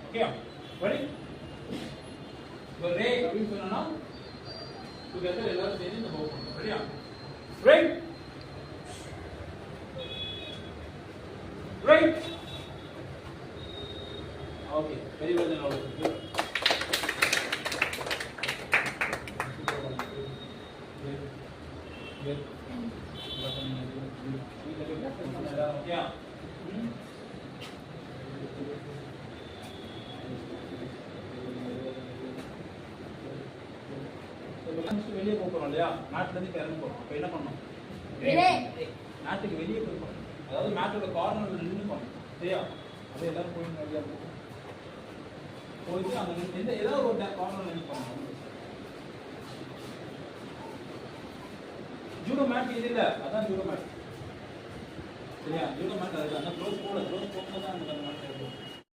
Okay ready இப்போ ரே அப்படின்னு சொன்னா டுகெதர் எல்லாரும் சேர்ந்து இந்த பவுல் பண்ணுவோம் ரெடியா right right okay very well then all Yeah. வெளியே போறோம் இல்லையா மேட்ல இருந்து இறங்க போறோம் அப்ப என்ன பண்ணணும் மேட்டுக்கு வெளியே போய் போறோம் அதாவது மேட்டோட கார்னர்ல நின்று போறோம் சரியா அது எல்லாரும் போய் வெளியே போயிட்டு அங்க எந்த ஏதாவது ஒரு கார்னர்ல நின்று போறோம் ஜூடோ மேட் இது இல்ல அதான் ஜூடோ மேட் சரியா ஜூடோ மேட் அது அந்த க்ளோஸ் போட தான் அந்த மேட் இருக்கும்